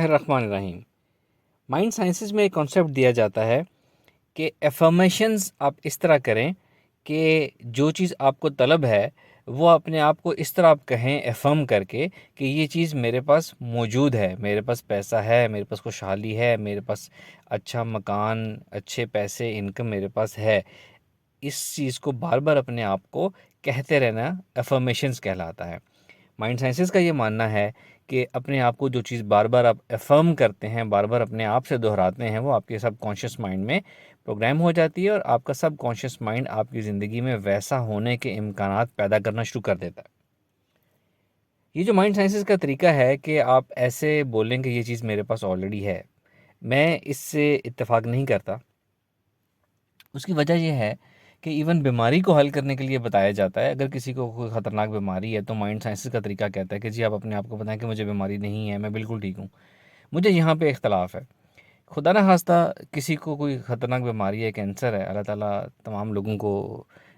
الرحمن الرحیم۔ Mind sciences میں ایک کانسیپٹ دیا جاتا ہے کہ افرمیشنز آپ اس طرح کریں کہ جو چیز آپ کو طلب ہے وہ اپنے آپ کو اس طرح آپ کہیں افرم کر کے کہ یہ چیز میرے پاس موجود ہے، میرے پاس پیسہ ہے، میرے پاس خوشحالی ہے، میرے پاس اچھا مکان، اچھے پیسے، انکم میرے پاس ہے۔ اس چیز کو بار بار اپنے آپ کو کہتے رہنا افرمیشنز کہلاتا ہے۔ مائنڈ سائنسز کا یہ ماننا ہے کہ اپنے آپ کو جو چیز بار بار آپ افرم کرتے ہیں، بار بار اپنے آپ سے دہراتے ہیں، وہ آپ کے سب کانشیس مائنڈ میں پروگرام ہو جاتی ہے اور آپ کا سب کانشیس مائنڈ آپ کی زندگی میں ویسا ہونے کے امکانات پیدا کرنا شروع کر دیتا ہے۔ یہ جو مائنڈ سائنسز کا طریقہ ہے کہ آپ ایسے بولیں کہ یہ چیز میرے پاس آلریڈی ہے، میں اس سے اتفاق نہیں کرتا۔ اس کی وجہ یہ ہے کہ ایون بیماری کو حل کرنے کے لیے بتایا جاتا ہے۔ اگر کسی کو کوئی خطرناک بیماری ہے تو مائنڈ سائنسز کا طریقہ کہتا ہے کہ جی آپ اپنے آپ کو بتائیں کہ مجھے بیماری نہیں ہے، میں بالکل ٹھیک ہوں۔ مجھے یہاں پہ اختلاف ہے۔ خدا نہ خواستہ کسی کو کوئی خطرناک بیماری ہے، کینسر ہے، اللہ تعالیٰ تمام لوگوں کو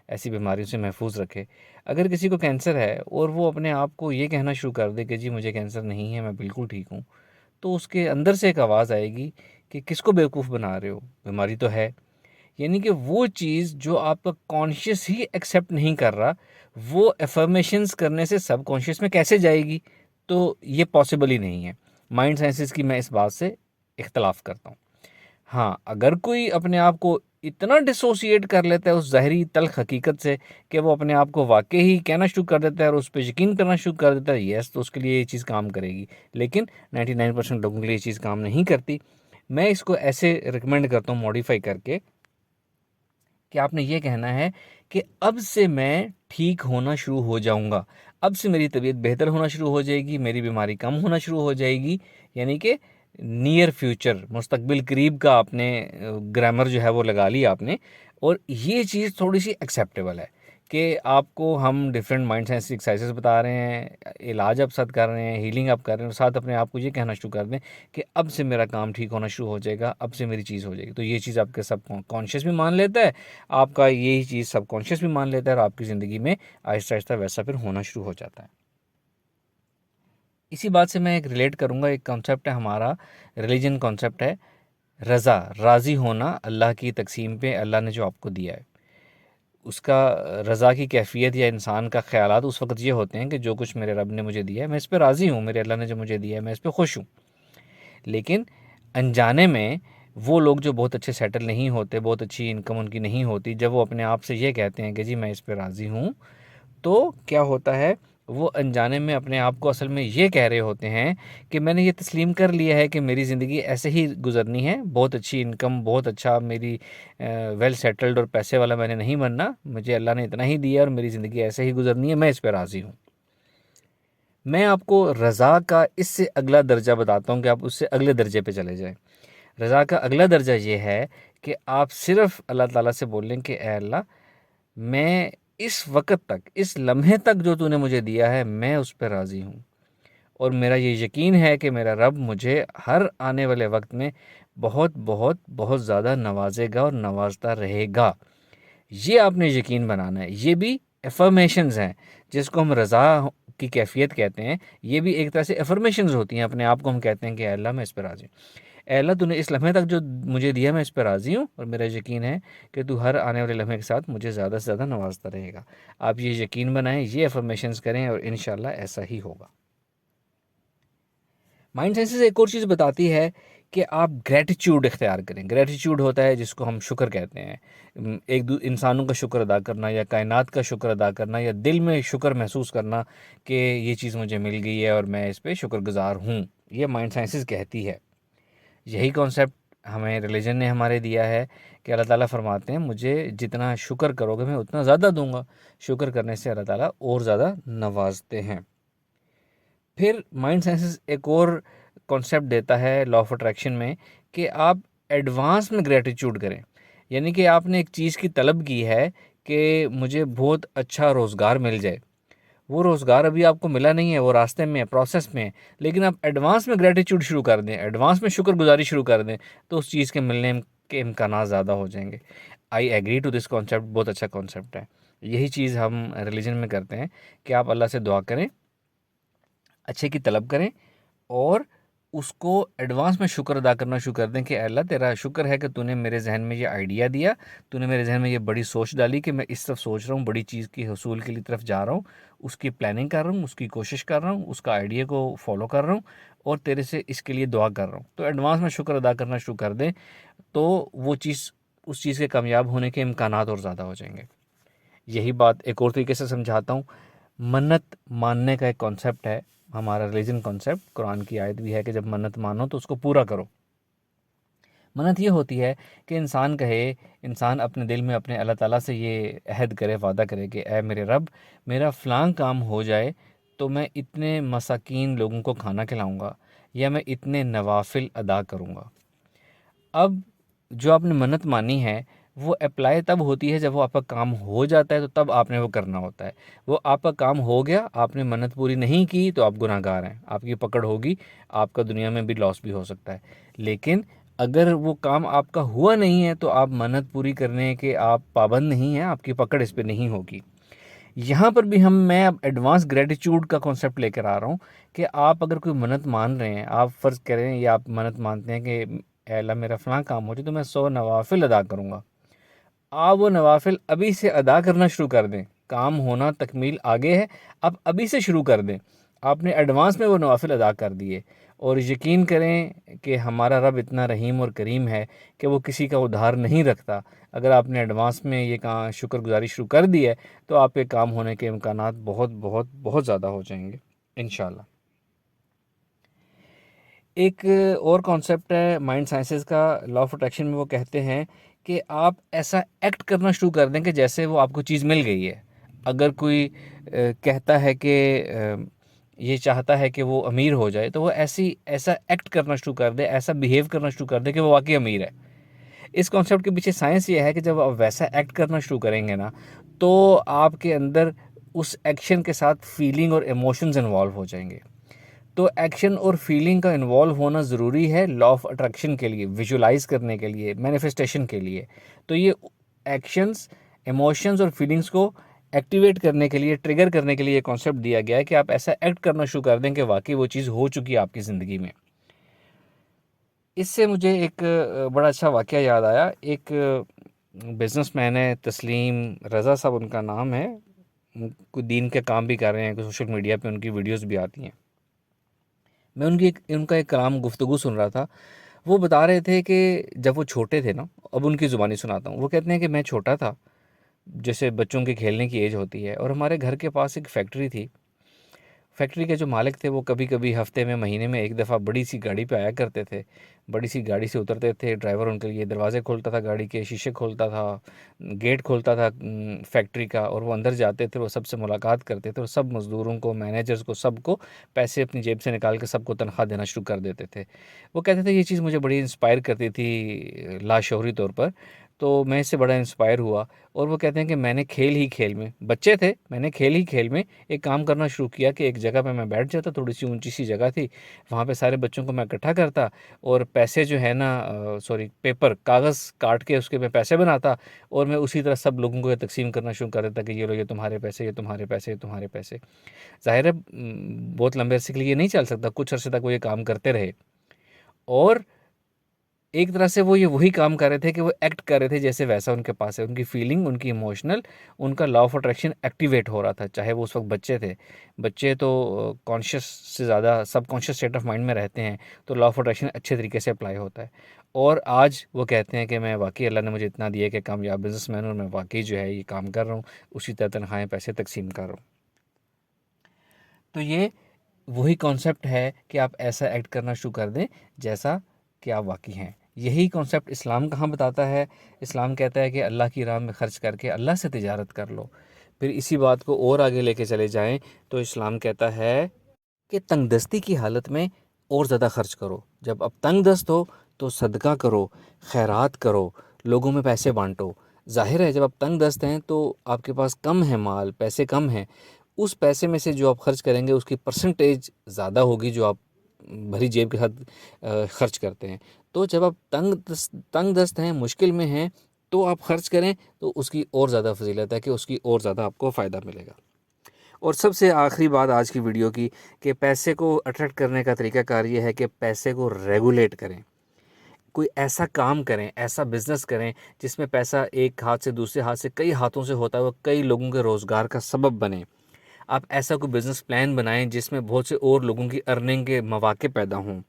ایسی بیماریوں سے محفوظ رکھے۔ اگر کسی کو کینسر ہے اور وہ اپنے آپ کو یہ کہنا شروع کر دے کہ جی مجھے کینسر نہیں ہے، میں بالکل ٹھیک ہوں، تو اس کے اندر سے ایک آواز آئے گی کہ کس کو بیوقوف بنا رہے ہو، بیماری تو ہے۔ یعنی کہ وہ چیز جو آپ کا کانشیس ہی ایکسیپٹ نہیں کر رہا، وہ افرمیشنز کرنے سے سب کانشیس میں کیسے جائے گی؟ تو یہ پاسبل ہی نہیں ہے۔ مائنڈ سائنسز کی میں اس بات سے اختلاف کرتا ہوں۔ ہاں، اگر کوئی اپنے آپ کو اتنا ڈسوسیٹ کر لیتا ہے اس ظاہری تلخ حقیقت سے کہ وہ اپنے آپ کو واقعی ہی کہنا شروع کر دیتا ہے اور اس پہ یقین کرنا شروع کر دیتا ہے، یس، تو اس کے لیے یہ چیز کام کرے گی۔ لیکن 99% لوگوں کے لیے یہ چیز کام نہیں کرتی۔ میں اس کو ایسے ریکمینڈ کرتا ہوں موڈیفائی کر کے کہ آپ نے یہ کہنا ہے کہ اب سے میں ٹھیک ہونا شروع ہو جاؤں گا، اب سے میری طبیعت بہتر ہونا شروع ہو جائے گی، میری بیماری کم ہونا شروع ہو جائے گی۔ یعنی کہ نیئر فیوچر، مستقبل قریب کا آپ نے گرامر جو ہے وہ لگا لی آپ نے۔ اور یہ چیز تھوڑی سی ایکسیپٹیبل ہے کہ آپ کو ہم ڈیفرنٹ مائنڈ سائنس ایکسرسائزز بتا رہے ہیں، علاج آپ ساتھ کر رہے ہیں، ہیلنگ آپ کر رہے ہیں، اور ساتھ اپنے آپ کو یہ کہنا شروع کر دیں کہ اب سے میرا کام ٹھیک ہونا شروع ہو جائے گا، اب سے میری چیز ہو جائے گی۔ تو یہ چیز آپ کے سب کانشیس بھی مان لیتا ہے، آپ کا یہی چیز سب کانشیس بھی مان لیتا ہے، اور آپ کی زندگی میں آہستہ آہستہ ویسا پھر ہونا شروع ہو جاتا ہے۔ اسی بات سے میں ایک ریلیٹ کروں گا، ایک کانسیپٹ ہے ہمارا ریلیجن کانسیپٹ ہے رضا، راضی ہونا اللہ کی تقسیم پہ، اللہ نے جو آپ کو دیا ہے اس کا رضا کی کیفیت یا انسان کا خیالات اس وقت یہ ہوتے ہیں کہ جو کچھ میرے رب نے مجھے دیا ہے میں اس پہ راضی ہوں، میرے اللہ نے جو مجھے دیا ہے میں اس پہ خوش ہوں۔ لیکن انجانے میں وہ لوگ جو بہت اچھے سیٹل نہیں ہوتے، بہت اچھی انکم ان کی نہیں ہوتی، جب وہ اپنے آپ سے یہ کہتے ہیں کہ جی میں اس پہ راضی ہوں، تو کیا ہوتا ہے، وہ انجانے میں اپنے آپ کو اصل میں یہ کہہ رہے ہوتے ہیں کہ میں نے یہ تسلیم کر لیا ہے کہ میری زندگی ایسے ہی گزرنی ہے، بہت اچھی انکم، بہت اچھا میری ویل سیٹلڈ اور پیسے والا میں نے نہیں بننا، مجھے اللہ نے اتنا ہی دیا اور میری زندگی ایسے ہی گزرنی ہے، میں اس پہ راضی ہوں۔ میں آپ کو رضا کا اس سے اگلا درجہ بتاتا ہوں کہ آپ اس سے اگلے درجے پہ چلے جائیں۔ رضا کا اگلا درجہ یہ ہے کہ آپ صرف اللہ تعالیٰ سے بولیں کہ اے اللہ، میں اس وقت تک، اس لمحے تک جو تو نے مجھے دیا ہے میں اس پہ راضی ہوں، اور میرا یہ یقین ہے کہ میرا رب مجھے ہر آنے والے وقت میں بہت بہت بہت زیادہ نوازے گا اور نوازتا رہے گا۔ یہ آپ نے یقین بنانا ہے۔ یہ بھی افرمیشنز ہیں جس کو ہم رضا کی کیفیت کہتے ہیں۔ یہ بھی ایک طرح سے افرمیشنز ہوتی ہیں، اپنے آپ کو ہم کہتے ہیں کہ اے اللہ میں اس پہ راضی ہوں، اے اللہ تو نے اس لمحے تک جو مجھے دیا میں اس پہ راضی ہوں، اور میرا یقین ہے کہ تو ہر آنے والے لمحے کے ساتھ مجھے زیادہ سے زیادہ نوازتا رہے گا۔ آپ یہ یقین بنائیں، یہ افرمیشنز کریں، اور انشاءاللہ ایسا ہی ہوگا۔ مائنڈ سائنسز ایک اور چیز بتاتی ہے کہ آپ گریٹیچیوڈ اختیار کریں۔ گریٹیچیوڈ ہوتا ہے جس کو ہم شکر کہتے ہیں، انسانوں کا شکر ادا کرنا، یا کائنات کا شکر ادا کرنا، یا دل میں شکر محسوس کرنا کہ یہ چیز مجھے مل گئی ہے اور میں اس پہ شکر گزار ہوں۔ یہ مائنڈ سائنسز کہتی ہے۔ یہی کانسیپٹ ہمیں ریلیجن نے ہمارے دیا ہے کہ اللہ تعالیٰ فرماتے ہیں مجھے جتنا شکر کرو گے میں اتنا زیادہ دوں گا۔ شکر کرنے سے اللہ تعالیٰ اور زیادہ نوازتے ہیں۔ پھر مائنڈ سائنسز ایک اور کانسیپٹ دیتا ہے لا آف اٹریکشن میں کہ آپ ایڈوانس میں گریٹیچیوڈ کریں۔ یعنی کہ آپ نے ایک چیز کی طلب کی ہے کہ مجھے بہت اچھا روزگار مل جائے، وہ روزگار ابھی آپ کو ملا نہیں ہے، وہ راستے میں ہے، پروسیس میں ہے، لیکن آپ ایڈوانس میں گریٹیچیوڈ شروع کر دیں، ایڈوانس میں شکر گزاری شروع کر دیں، تو اس چیز کے ملنے کے امکانات زیادہ ہو جائیں گے۔ I agree to this concept, بہت اچھا کانسیپٹ ہے۔ یہی چیز ہم ریلیجن میں کرتے ہیں کہ آپ اللہ سے دعا کریں، اچھے کی طلب کریں، اور اس کو ایڈوانس میں شکر ادا کرنا شروع کر دیں کہ اے اللہ تیرا شکر ہے کہ تو نے میرے ذہن میں یہ آئیڈیا دیا، تو نے میرے ذہن میں یہ بڑی سوچ ڈالی کہ میں اس طرف سوچ رہا ہوں، بڑی چیز کی حصول کے لیے طرف جا رہا ہوں، اس کی پلاننگ کر رہا ہوں، اس کی کوشش کر رہا ہوں، اس کا آئیڈیا کو فالو کر رہا ہوں اور تیرے سے اس کے لیے دعا کر رہا ہوں. تو ایڈوانس میں شکر ادا کرنا شروع کر دیں تو وہ چیز، اس چیز کے کامیاب ہونے کے امکانات اور زیادہ ہو جائیں گے. یہی بات ایک اور طریقے سے سمجھاتا ہوں. منت ماننے کا ایک کانسیپٹ ہے ہمارا ریلیجن کانسیپٹ، قرآن کی آیت بھی ہے کہ جب منت مانو تو اس کو پورا کرو. منت یہ ہوتی ہے کہ انسان اپنے دل میں اپنے اللہ تعالیٰ سے یہ عہد کرے، وعدہ کرے کہ اے میرے رب، میرا فلاں کام ہو جائے تو میں اتنے مساکین لوگوں کو کھانا کھلاؤں گا، یا میں اتنے نوافل ادا کروں گا. اب جو آپ نے منت مانی ہے وہ اپلائی تب ہوتی ہے جب وہ آپ کا کام ہو جاتا ہے، تو تب آپ نے وہ کرنا ہوتا ہے. وہ آپ کا کام ہو گیا، آپ نے منت پوری نہیں کی تو آپ گناہ گار ہیں، آپ کی پکڑ ہوگی، آپ کا دنیا میں بھی لاس بھی ہو سکتا ہے. لیکن اگر وہ کام آپ کا ہوا نہیں ہے تو آپ منت پوری کرنے کے آپ پابند نہیں ہیں، آپ کی پکڑ اس پہ نہیں ہوگی. یہاں پر بھی میں اب ایڈوانس گریٹیچیوڈ کا کانسیپٹ لے کر آ رہا ہوں کہ آپ اگر کوئی منت مان رہے ہیں، آپ فرض کریں یا آپ منت مانتے ہیں کہ اے اللہ میرا فلاں کام ہو جائے تو میں 100 نوافل ادا کروں گا. آپ وہ نوافل ابھی سے ادا کرنا شروع کر دیں. کام ہونا تکمیل آگے ہے، آپ ابھی سے شروع کر دیں. آپ نے ایڈوانس میں وہ نوافل ادا کر دیے، اور یقین کریں کہ ہمارا رب اتنا رحیم اور کریم ہے کہ وہ کسی کا ادھار نہیں رکھتا. اگر آپ نے ایڈوانس میں یہ شکر گزاری شروع کر دی ہے تو آپ کے کام ہونے کے امکانات بہت بہت بہت زیادہ ہو جائیں گے انشاءاللہ. ایک اور کانسیپٹ ہے مائنڈ سائنسز کا، لا آف اٹریکشن میں وہ کہتے ہیں کہ آپ ایسا ایکٹ کرنا شروع کر دیں کہ جیسے وہ آپ کو چیز مل گئی ہے. اگر کوئی کہتا ہے کہ یہ چاہتا ہے کہ وہ امیر ہو جائے تو وہ ایسا ایکٹ کرنا شروع کر دے، ایسا بیہیو کرنا شروع کر دے کہ وہ واقعی امیر ہے. اس کانسیپٹ کے پیچھے سائنس یہ ہے کہ جب آپ ویسا ایکٹ کرنا شروع کریں گے نا تو آپ کے اندر اس ایکشن کے ساتھ فیلنگ اور ایموشنز انوالو ہو جائیں گے. تو ایکشن اور فیلنگ کا انوالو ہونا ضروری ہے لا آف اٹریکشن کے لیے، ویژولائز کرنے کے لیے، مینیفیسٹیشن کے لیے. تو یہ ایکشنز، ایموشنز اور فیلنگز کو ایکٹیویٹ کرنے کے لیے، ٹریگر کرنے کے لیے یہ کانسیپٹ دیا گیا ہے کہ آپ ایسا ایکٹ کرنا شروع کر دیں کہ واقعی وہ چیز ہو چکی ہے آپ کی زندگی میں. اس سے مجھے ایک بڑا اچھا واقعہ یاد آیا. ایک بزنس مین ہے، تسلیم رضا صاحب ان کا نام ہے، کوئی دین کے کام بھی کر رہے ہیں، سوشل میڈیا پہ ان کی ویڈیوز بھی آتی ہیں. میں ان کا ایک کلام گفتگو سن رہا تھا. وہ بتا رہے تھے کہ جب وہ چھوٹے تھے نا، اب ان کی زبانی سناتا ہوں. وہ کہتے ہیں کہ میں چھوٹا تھا، جیسے بچوں کے کھیلنے کی ایج ہوتی ہے، اور ہمارے گھر کے پاس ایک فیکٹری تھی. فیکٹری کے جو مالک تھے وہ کبھی کبھی ہفتے میں، مہینے میں ایک دفعہ بڑی سی گاڑی پہ آیا کرتے تھے. بڑی سی گاڑی سے اترتے تھے، ڈرائیور ان کے لیے دروازے کھولتا تھا، گاڑی کے شیشے کھولتا تھا، گیٹ کھولتا تھا فیکٹری کا، اور وہ اندر جاتے تھے، وہ سب سے ملاقات کرتے تھے، اور سب مزدوروں کو، مینیجرز کو، سب کو پیسے اپنی جیب سے نکال کے سب کو تنخواہ دینا شروع کر دیتے تھے. وہ کہتے تھے یہ چیز مجھے بڑی انسپائر کرتی تھی لاشعوری طور پر. تو میں اس سے بڑا انسپائر ہوا. اور وہ کہتے ہیں کہ میں نے کھیل ہی کھیل میں، بچے تھے، میں نے کھیل ہی کھیل میں ایک کام کرنا شروع کیا کہ ایک جگہ پہ میں بیٹھ جاتا، تھوڑی سی اونچی سی جگہ تھی، وہاں پہ سارے بچوں کو میں اکٹھا کرتا، اور پیسے جو ہے نا پیپر، کاغذ کاٹ کے اس کے میں پیسے بناتا، اور میں اسی طرح سب لوگوں کو یہ تقسیم کرنا شروع کر دیتا کہ یہ لو، یہ تمہارے پیسے، یہ تمہارے پیسے، یہ تمہارے پیسے. ظاہر ہے بہت لمبے عرصے کے لیے یہ نہیں چل سکتا، کچھ عرصے تک وہ یہ کام کرتے رہے. اور ایک طرح سے وہ وہی کام کر رہے تھے کہ وہ ایکٹ کر رہے تھے جیسے ویسا ان کے پاس ہے. ان کی فیلنگ، ان کی ایموشنل، ان کا لا آف اٹریکشن ایکٹیویٹ ہو رہا تھا، چاہے وہ اس وقت بچے تھے. بچے تو کانشیس سے زیادہ سب کانشیس اسٹیٹ آف مائنڈ میں رہتے ہیں، تو لا آف اٹریکشن اچھے طریقے سے اپلائی ہوتا ہے. اور آج وہ کہتے ہیں کہ میں واقعی اللہ نے مجھے اتنا دیا کہ کامیاب بزنس مین ہوں، اور میں واقعی جو ہے یہ کام کر رہا ہوں، اسی طرح تنخواہیں، پیسے تقسیم کر رہا ہوں. تو یہ وہی کانسیپٹ ہے کہ آپ ایسا ایکٹ کرنا شروع کر دیں جیسا کہ آپ واقعی ہیں. یہی کانسیپٹ اسلام کہاں بتاتا ہے؟ اسلام کہتا ہے کہ اللہ کی راہ میں خرچ کر کے اللہ سے تجارت کر لو. پھر اسی بات کو اور آگے لے کے چلے جائیں تو اسلام کہتا ہے کہ تنگ دستی کی حالت میں اور زیادہ خرچ کرو. جب اب تنگ دست ہو تو صدقہ کرو، خیرات کرو، لوگوں میں پیسے بانٹو. ظاہر ہے جب آپ تنگ دست ہیں تو آپ کے پاس کم ہے، مال، پیسے کم ہیں، اس پیسے میں سے جو آپ خرچ کریں گے اس کی پرسنٹیج زیادہ ہوگی جو آپ بھری جیب کے ساتھ خرچ کرتے ہیں. تو جب آپ تنگ دست ہیں، مشکل میں ہیں، تو آپ خرچ کریں تو اس کی اور زیادہ فضیلت ہے کہ اس کی اور زیادہ آپ کو فائدہ ملے گا. اور سب سے آخری بات آج کی ویڈیو کی کہ پیسے کو اٹریکٹ کرنے کا طریقہ کار یہ ہے کہ پیسے کو ریگولیٹ کریں. کوئی ایسا کام کریں، ایسا بزنس کریں جس میں پیسہ ایک ہاتھ سے دوسرے ہاتھ سے کئی ہاتھوں سے ہوتا ہے، وہ کئی لوگوں کے روزگار کا سبب بنے. آپ ایسا کوئی بزنس پلان بنائیں جس میں بہت سے اور لوگوں کی ارننگ کے مواقع پیدا ہوں.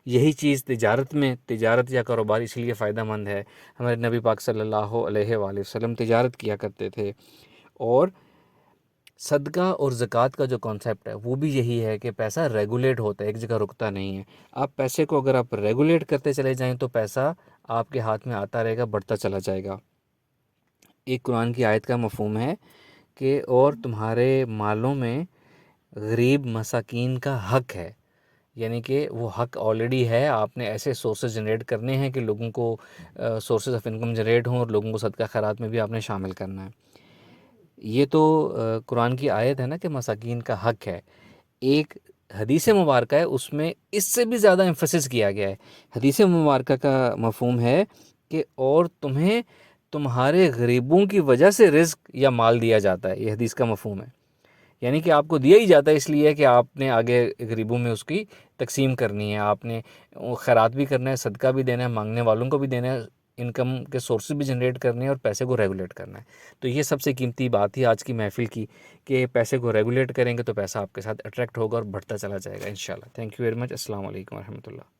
یہی چیز تجارت یا کاروبار اس لیے فائدہ مند ہے. ہمارے نبی پاک صلی اللہ علیہ وآلہ وسلم تجارت کیا کرتے تھے، اور صدقہ اور زکوٰۃ کا جو کانسیپٹ ہے وہ بھی یہی ہے کہ پیسہ ریگولیٹ ہوتا ہے، ایک جگہ رکتا نہیں ہے. آپ پیسے کو اگر آپ ریگولیٹ کرتے چلے جائیں تو پیسہ آپ کے ہاتھ میں آتا رہے گا، بڑھتا چلا جائے گا. ایک قرآن کی آیت کا مفہوم ہے کہ اور تمہارے مالوں میں غریب مساکین کا حق ہے، یعنی کہ وہ حق آلریڈی ہے. آپ نے ایسے سورسز جنریٹ کرنے ہیں کہ لوگوں کو سورسز آف انکم جنریٹ ہوں، اور لوگوں کو صدقہ خیرات میں بھی آپ نے شامل کرنا ہے. یہ تو قرآن کی آیت ہے نا کہ مساکین کا حق ہے. ایک حدیث مبارکہ ہے، اس میں اس سے بھی زیادہ ایمفسس کیا گیا ہے. حدیث مبارکہ کا مفہوم ہے کہ اور تمہیں تمہارے غریبوں کی وجہ سے رزق یا مال دیا جاتا ہے. یہ حدیث کا مفہوم ہے، یعنی کہ آپ کو دیا ہی جاتا ہے اس لیے کہ آپ نے آگے غریبوں میں اس کی تقسیم کرنی ہے، آپ نے خیرات بھی کرنا ہے، صدقہ بھی دینا ہے، مانگنے والوں کو بھی دینا ہے، انکم کے سورسز بھی جنریٹ کرنے ہیں، اور پیسے کو ریگولیٹ کرنا ہے. تو یہ سب سے قیمتی بات تھی آج کی محفل کی کہ پیسے کو ریگولیٹ کریں گے تو پیسہ آپ کے ساتھ اٹریکٹ ہوگا اور بڑھتا چلا جائے گا انشاءاللہ. Thank you very much. السلام علیکم ورحمۃ اللہ.